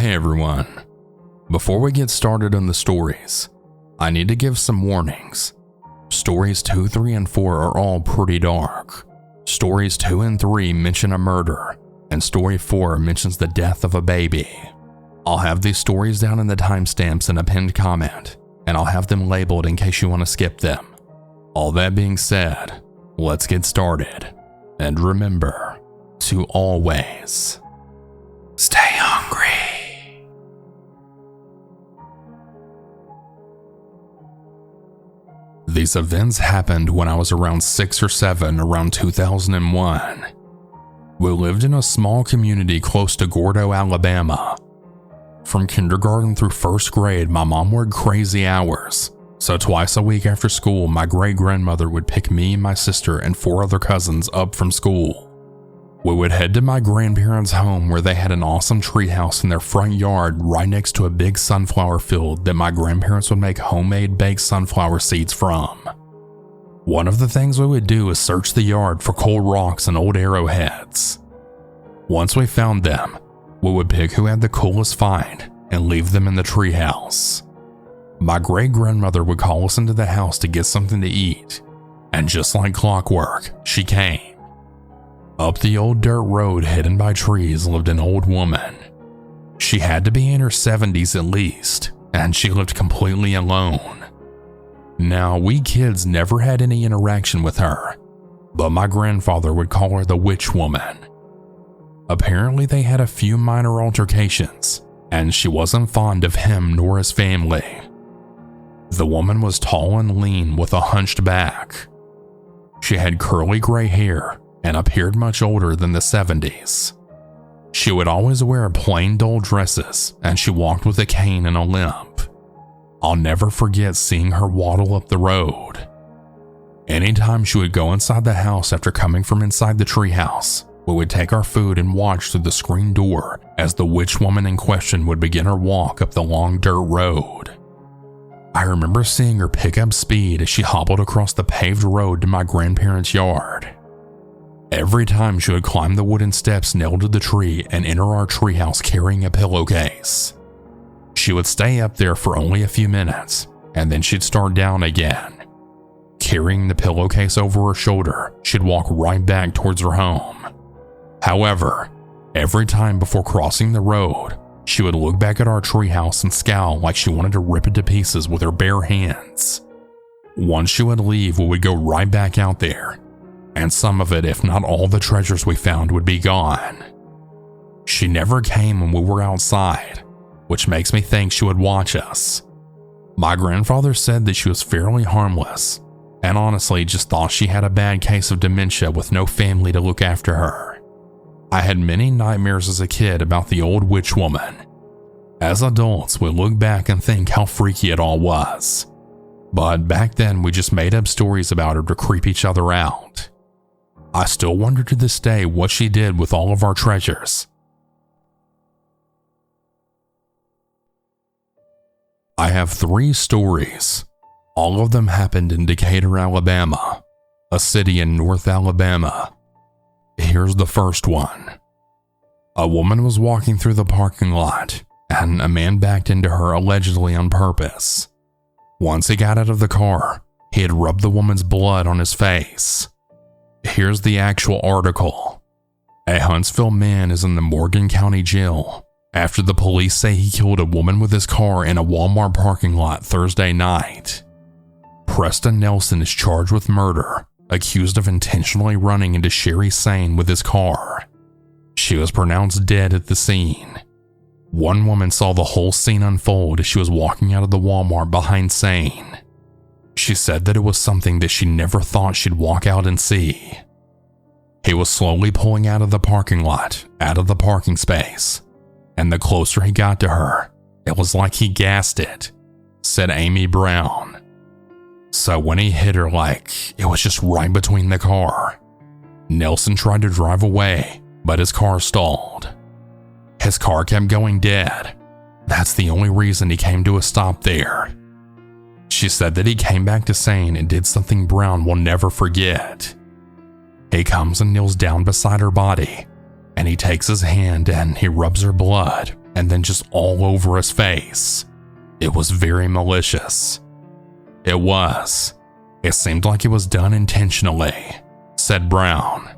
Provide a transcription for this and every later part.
Hey everyone. Before we get started on the stories, I need to give some warnings. Stories 2, 3, and 4 are all pretty dark. Stories 2 and 3 mention a murder, and story 4 mentions the death of a baby. I'll have these stories down in the timestamps in a pinned comment, and I'll have them labeled in case you want to skip them. All that being said, let's get started. And remember to always stay hungry. These events happened when I was around 6 or 7 around 2001. We lived in a small community close to Gordo, Alabama. From kindergarten through first grade, my mom worked crazy hours, so twice a week after school, my great-grandmother would pick me, my sister, and 4 other cousins up from school. We would head to my grandparents' home where they had an awesome treehouse in their front yard right next to a big sunflower field that my grandparents would make homemade baked sunflower seeds from. One of the things we would do is search the yard for cold rocks and old arrowheads. Once we found them, we would pick who had the coolest find and leave them in the treehouse. My great-grandmother would call us into the house to get something to eat, and just like clockwork, she came. Up the old dirt road hidden by trees lived an old woman. She had to be in her 70s at least, and she lived completely alone. Now, we kids never had any interaction with her, but my grandfather would call her the witch woman. Apparently, they had a few minor altercations, and she wasn't fond of him nor his family. The woman was tall and lean with a hunched back. She had curly gray hair and appeared much older than the 70s. She would always wear plain dull dresses, and she walked with a cane and a limp. I'll never forget seeing her waddle up the road. Anytime she would go inside the house after coming from inside the treehouse, we would take our food and watch through the screen door as the witch woman in question would begin her walk up the long dirt road. I remember seeing her pick up speed as she hobbled across the paved road to my grandparents' yard. Every time she would climb the wooden steps nailed to the tree and enter our treehouse carrying a pillowcase. She would stay up there for only a few minutes, and then she'd start down again. Carrying the pillowcase over her shoulder, she'd walk right back towards her home. However, every time before crossing the road, she would look back at our treehouse and scowl like she wanted to rip it to pieces with her bare hands. Once she would leave, we would go right back out there, and some of it, if not all the treasures we found, would be gone. She never came when we were outside, which makes me think she would watch us. My grandfather said that she was fairly harmless, and honestly just thought she had a bad case of dementia with no family to look after her. I had many nightmares as a kid about the old witch woman. As adults, we look back and think how freaky it all was. But back then, we just made up stories about her to creep each other out. I still wonder to this day what she did with all of our treasures. I have 3 stories. All of them happened in Decatur, Alabama, a city in North Alabama. Here's the first one. A woman was walking through the parking lot, and a man backed into her allegedly on purpose. Once he got out of the car, he had rubbed the woman's blood on his face. Here's the actual article. A Huntsville man is in the Morgan County Jail after the police say he killed a woman with his car in a Walmart parking lot Thursday night. Preston Nelson is charged with murder, accused of intentionally running into Sherry Sane with his car. She was pronounced dead at the scene. One woman saw the whole scene unfold as she was walking out of the Walmart behind Sane. She said that it was something that she never thought she'd walk out and see. He was slowly pulling out of the parking lot, out of the parking space, and the closer he got to her, it was like he gassed it, said Amy Brown. So when he hit her, like it was just right between the car. Nelson tried to drive away, but his car stalled. His car kept going dead. That's the only reason he came to a stop there. She said that he came back to Sane and did something Brown will never forget. He comes and kneels down beside her body, and he takes his hand and he rubs her blood and then just all over his face. It was very malicious. It was. It seemed like it was done intentionally, said Brown.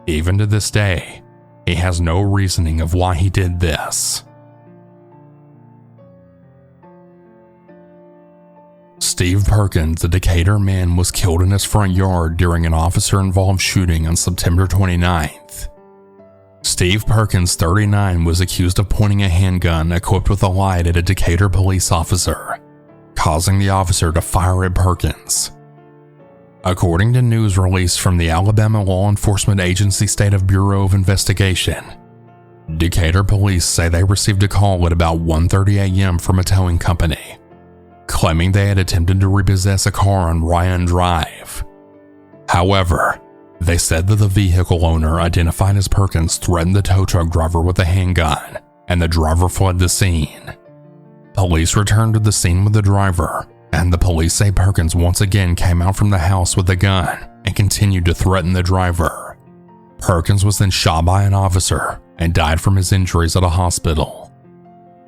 Even to this day, he has no reasoning of why he did this. Steve Perkins, a Decatur man, was killed in his front yard during an officer-involved shooting on September 29th. Steve Perkins, 39, was accused of pointing a handgun equipped with a light at a Decatur police officer, causing the officer to fire at Perkins. According to news released from the Alabama Law Enforcement Agency State Bureau of Investigation, Decatur police say they received a call at about 1:30 a.m. from a towing company, claiming they had attempted to repossess a car on Ryan Drive. However, they said that the vehicle owner, identified as Perkins, threatened the tow truck driver with a handgun, and the driver fled the scene. Police returned to the scene with the driver, and the police say Perkins once again came out from the house with a gun and continued to threaten the driver. Perkins was then shot by an officer and died from his injuries at a hospital.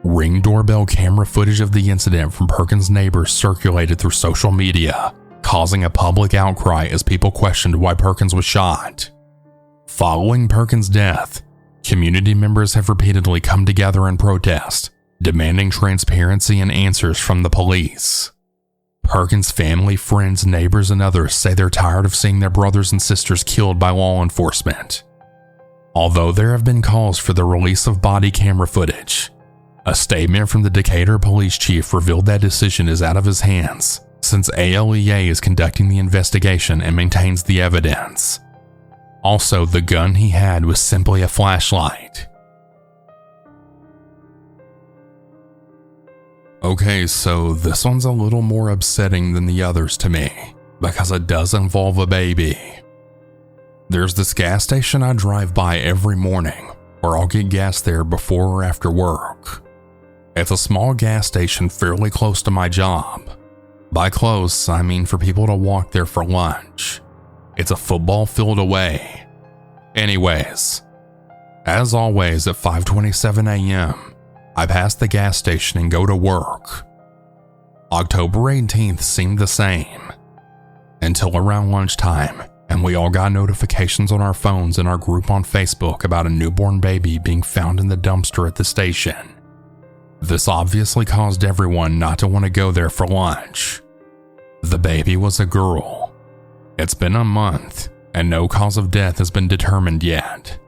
Ring doorbell camera footage of the incident from Perkins' neighbors circulated through social media, causing a public outcry as people questioned why Perkins was shot. Following Perkins' death, community members have repeatedly come together in protest, demanding transparency and answers from the police. Perkins' family, friends, neighbors, and others say they're tired of seeing their brothers and sisters killed by law enforcement. Although there have been calls for the release of body camera footage, a statement from the Decatur police chief revealed that decision is out of his hands, since ALEA is conducting the investigation and maintains the evidence. Also, the gun he had was simply a flashlight. Okay, so this one's a little more upsetting than the others to me, because it does involve a baby. There's this gas station I drive by every morning, or I'll get gas there before or after work. It's a small gas station fairly close to my job. By close, I mean for people to walk there for lunch. It's a football field away. Anyways, as always at 5:27 a.m., I pass the gas station and go to work. October 18th seemed the same, until around lunchtime, and we all got notifications on our phones in our group on Facebook about a newborn baby being found in the dumpster at the station. This obviously caused everyone not to want to go there for lunch. The baby was a girl. It's been a month, and no cause of death has been determined yet.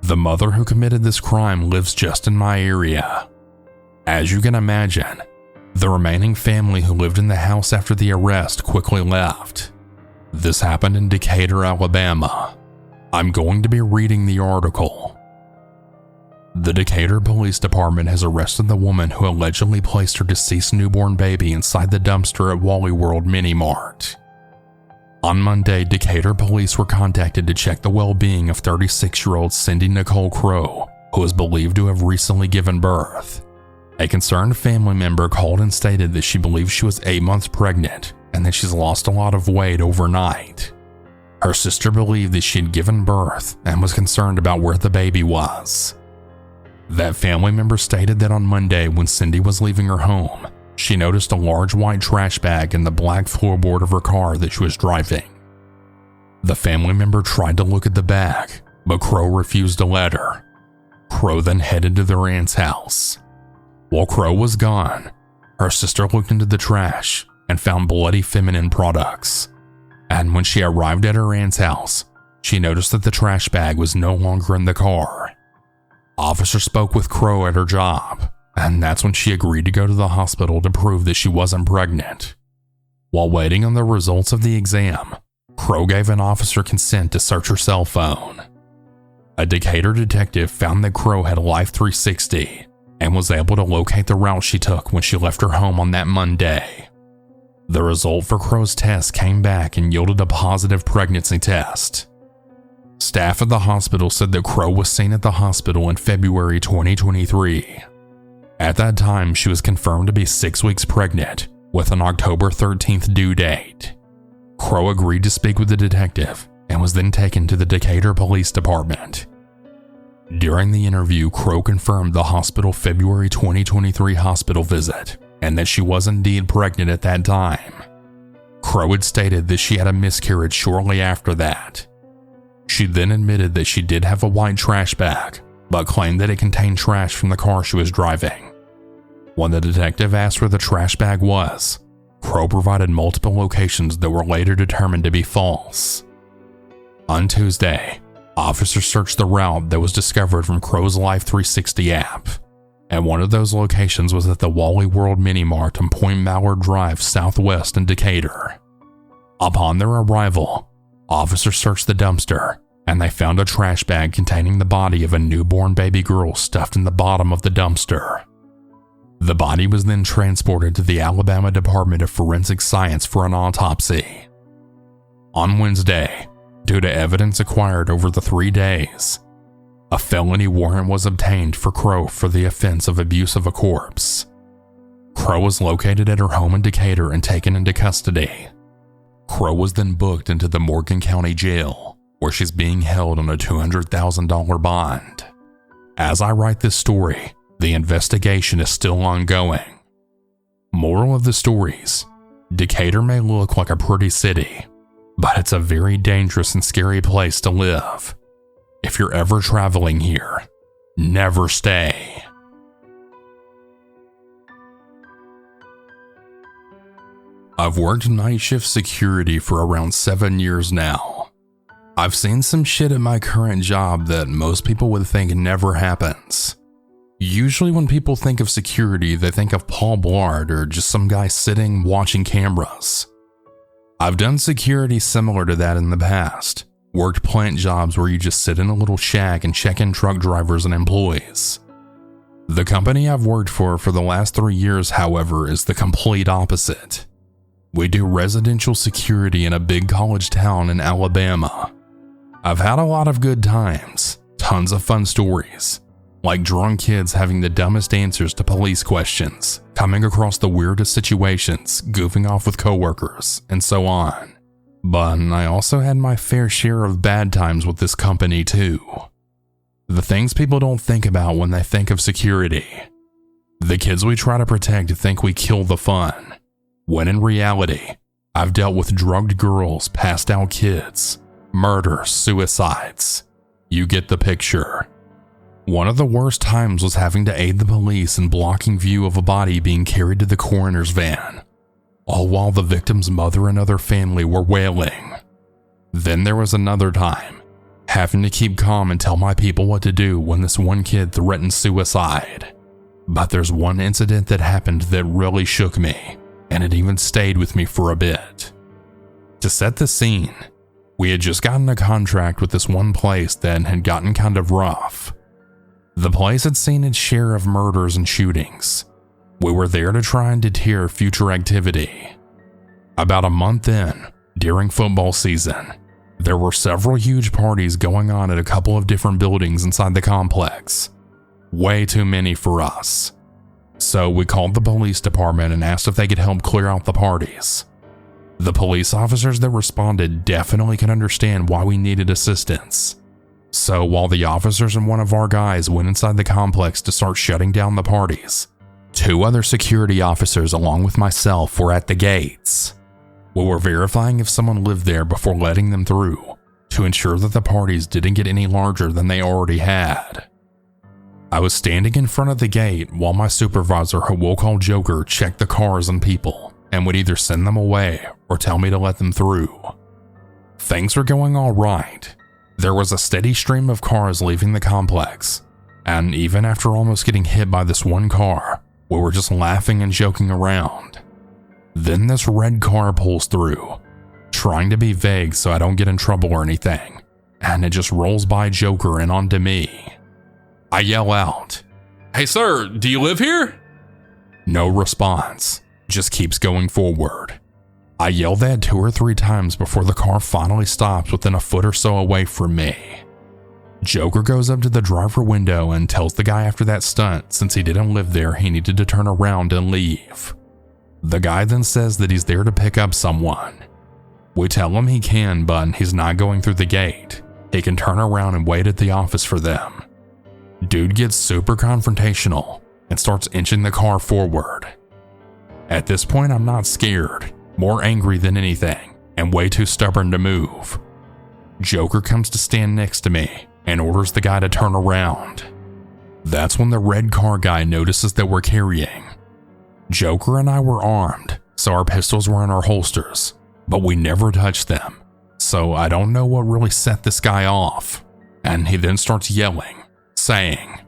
The mother who committed this crime lives just in my area. As you can imagine, the remaining family who lived in the house after the arrest quickly left. This happened in Decatur, Alabama. I'm going to be reading the article. The Decatur Police Department has arrested the woman who allegedly placed her deceased newborn baby inside the dumpster at Wally World Mini Mart. On Monday, Decatur police were contacted to check the well-being of 36-year-old Cindy Nicole Crow, who is believed to have recently given birth. A concerned family member called and stated that she believes she was 8 months pregnant and that she's lost a lot of weight overnight. Her sister believed that she had given birth and was concerned about where the baby was. That family member stated that on Monday, when Cindy was leaving her home, she noticed a large white trash bag in the black floorboard of her car that she was driving. The family member tried to look at the bag, but Crow refused to let her. Crow then headed to their aunt's house. While Crow was gone, her sister looked into the trash and found bloody feminine products. And when she arrived at her aunt's house, she noticed that the trash bag was no longer in the car. Officer spoke with Crow at her job, and that's when she agreed to go to the hospital to prove that she wasn't pregnant. While waiting on the results of the exam, Crow gave an officer consent to search her cell phone. A Decatur detective found that Crow had a Life 360 and was able to locate the route she took when she left her home on that Monday. The result for Crow's test came back and yielded a positive pregnancy test. Staff at the hospital said that Crow was seen at the hospital in February 2023. At that time, she was confirmed to be 6 weeks pregnant, with an October 13th due date. Crow agreed to speak with the detective and was then taken to the Decatur Police Department. During the interview, Crow confirmed the hospital February 2023 hospital visit and that she was indeed pregnant at that time. Crow had stated that she had a miscarriage shortly after that. She then admitted that she did have a white trash bag, but claimed that it contained trash from the car she was driving. When the detective asked where the trash bag was, Crow provided multiple locations that were later determined to be false. On Tuesday, officers searched the route that was discovered from Crow's Life 360 app, and one of those locations was at the Wally World Mini Mart on Point Mallard Drive southwest in Decatur. Upon their arrival, officers searched the dumpster, and they found a trash bag containing the body of a newborn baby girl stuffed in the bottom of the dumpster. The body was then transported to the Alabama Department of Forensic Science for an autopsy. On Wednesday, due to evidence acquired over the 3 days, a felony warrant was obtained for Crow for the offense of abuse of a corpse. Crow was located at her home in Decatur and taken into custody. Crow was then booked into the Morgan County Jail, where she's being held on a $200,000 bond. As I write this story, the investigation is still ongoing. Moral of the stories: Decatur may look like a pretty city, but it's a very dangerous and scary place to live. If you're ever traveling here, never stay. I've worked night shift security for around 7 years now. I've seen some shit at my current job that most people would think never happens. Usually when people think of security, they think of Paul Blart or just some guy sitting watching cameras. I've done security similar to that in the past. Worked plant jobs where you just sit in a little shack and check in truck drivers and employees. The company I've worked for the last 3 years, however, is the complete opposite. We do residential security in a big college town in Alabama. I've had a lot of good times, tons of fun stories, like drunk kids having the dumbest answers to police questions, coming across the weirdest situations, goofing off with coworkers, and so on. But I also had my fair share of bad times with this company too. The things people don't think about when they think of security. The kids we try to protect think we kill the fun, when in reality, I've dealt with drugged girls, passed out kids, murders, suicides. You get the picture. One of the worst times was having to aid the police in blocking view of a body being carried to the coroner's van, all while the victim's mother and other family were wailing. Then there was another time, having to keep calm and tell my people what to do when this one kid threatened suicide. But there's one incident that happened that really shook me, and it even stayed with me for a bit. To set the scene, we had just gotten a contract with this one place that had gotten kind of rough. The place had seen its share of murders and shootings. We were there to try and deter future activity. About a month in, during football season, there were several huge parties going on at a couple of different buildings inside the complex. Way too many for us. So we called the police department and asked if they could help clear out the parties. The police officers that responded definitely could understand why we needed assistance. So while the officers and one of our guys went inside the complex to start shutting down the parties, 2 other security officers along with myself were at the gates. We were verifying if someone lived there before letting them through, to ensure that the parties didn't get any larger than they already had. I was standing in front of the gate while my supervisor, who we'll call Joker, checked the cars and people and would either send them away or tell me to let them through. Things were going all right. There was a steady stream of cars leaving the complex, and even after almost getting hit by this one car, we were just laughing and joking around. Then this red car pulls through, trying to be vague so I don't get in trouble or anything, and it just rolls by Joker and onto me. I yell out, "Hey sir, do you live here?" No response, just keeps going forward. I yell that 2 or 3 times before the car finally stops within a foot or so away from me. Joker goes up to the driver window and tells the guy after that stunt, since he didn't live there, he needed to turn around and leave. The guy then says that he's there to pick up someone. We tell him he can, but he's not going through the gate. He can turn around and wait at the office for them. dude gets super confrontational and starts inching the car forward. At this point, I'm not scared, more angry than anything, and way too stubborn to move. Joker comes to stand next to me and orders the guy to turn around. That's when the red car guy notices that we're carrying. Joker and I were armed, so our pistols were in our holsters, but we never touched them, so I don't know what really set this guy off. And he then starts yelling, saying,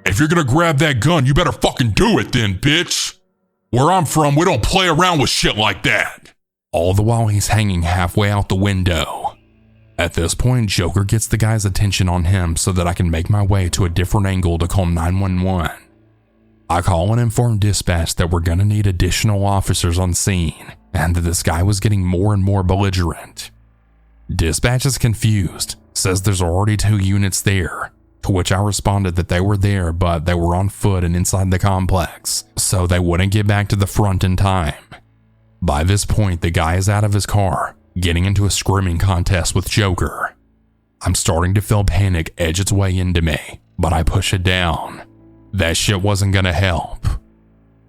"If you're gonna grab that gun, you better fucking do it then, bitch. Where I'm from, we don't play around with shit like that." All the while he's hanging halfway out the window. At this point, Joker gets the guy's attention on him so that I can make my way to a different angle to call 911. I call and inform dispatch that we're gonna need additional officers on scene and that this guy was getting more and more belligerent. Dispatch is confused, says there's already 2 units there, to which I responded that they were there but they were on foot and inside the complex, so they wouldn't get back to the front in time. By this point, the guy is out of his car, getting into a screaming contest with Joker. I'm starting to feel panic edge its way into me, but I push it down. That shit wasn't gonna help.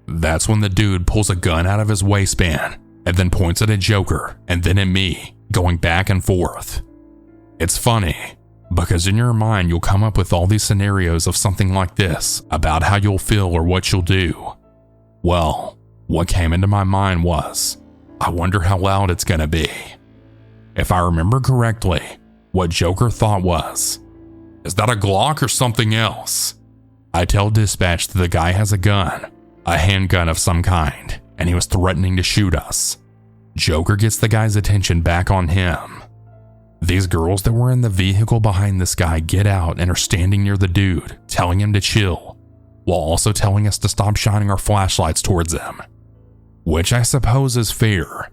That's when the dude pulls a gun out of his waistband and then points it at Joker and then at me, going back and forth. It's funny, because in your mind you'll come up with all these scenarios of something like this about how you'll feel or what you'll do. Well, what came into my mind was, I wonder how loud it's gonna be. If I remember correctly, what Joker thought was, "Is that a Glock or something else?" I tell dispatch that the guy has a gun, a handgun of some kind, and he was threatening to shoot us. Joker gets the guy's attention back on him. These girls that were in the vehicle behind this guy get out and are standing near the dude, telling him to chill, while also telling us to stop shining our flashlights towards him. Which I suppose is fair,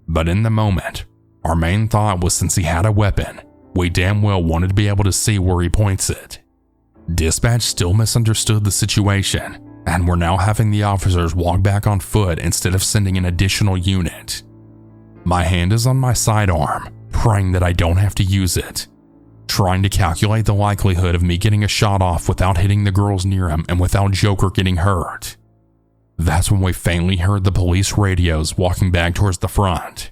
but in the moment, our main thought was since he had a weapon, we damn well wanted to be able to see where he points it. Dispatch still misunderstood the situation, and we're now having the officers walk back on foot instead of sending an additional unit. My hand is on my sidearm, praying that I don't have to use it, trying to calculate the likelihood of me getting a shot off without hitting the girls near him and without Joker getting hurt. That's when we faintly heard the police radios walking back towards the front.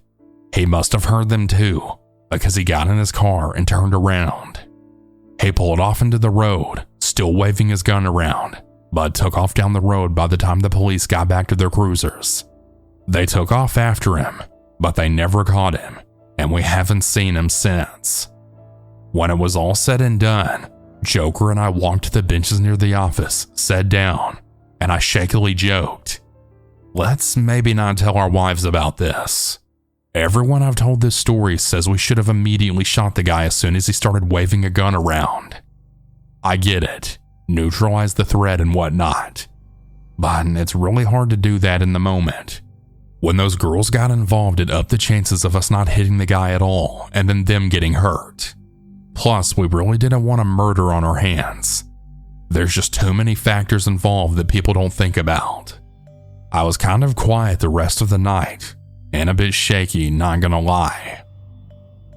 He must have heard them too, because he got in his car and turned around. He pulled off into the road, still waving his gun around, but took off down the road by the time the police got back to their cruisers. They took off after him, but they never caught him, and we haven't seen him since. When it was all said and done, Joker and I walked to the benches near the office, sat down, and I shakily joked, "Let's maybe not tell our wives about this." Everyone I've told this story says we should have immediately shot the guy as soon as he started waving a gun around. I get it, neutralize the threat and whatnot, but it's really hard to do that in the moment. When those girls got involved, it upped the chances of us not hitting the guy at all and then them getting hurt. Plus, we really didn't want a murder on our hands. There's just too many factors involved that people don't think about. I was kind of quiet the rest of the night, and a bit shaky, not gonna lie.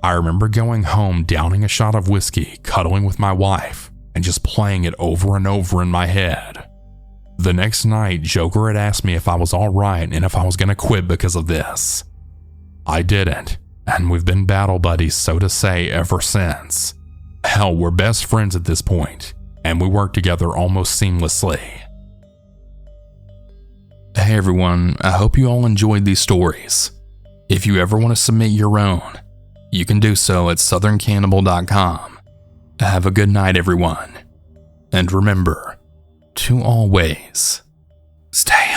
I remember going home, downing a shot of whiskey, cuddling with my wife, and just playing it over and over in my head. The next night, Joker had asked me if I was alright and if I was gonna quit because of this. I didn't, and we've been battle buddies, so to say, ever since. Hell, we're best friends at this point, and we work together almost seamlessly. Hey everyone, I hope you all enjoyed these stories. If you ever want to submit your own, you can do so at southerncannibal.com. Have a good night everyone, and remember to always stay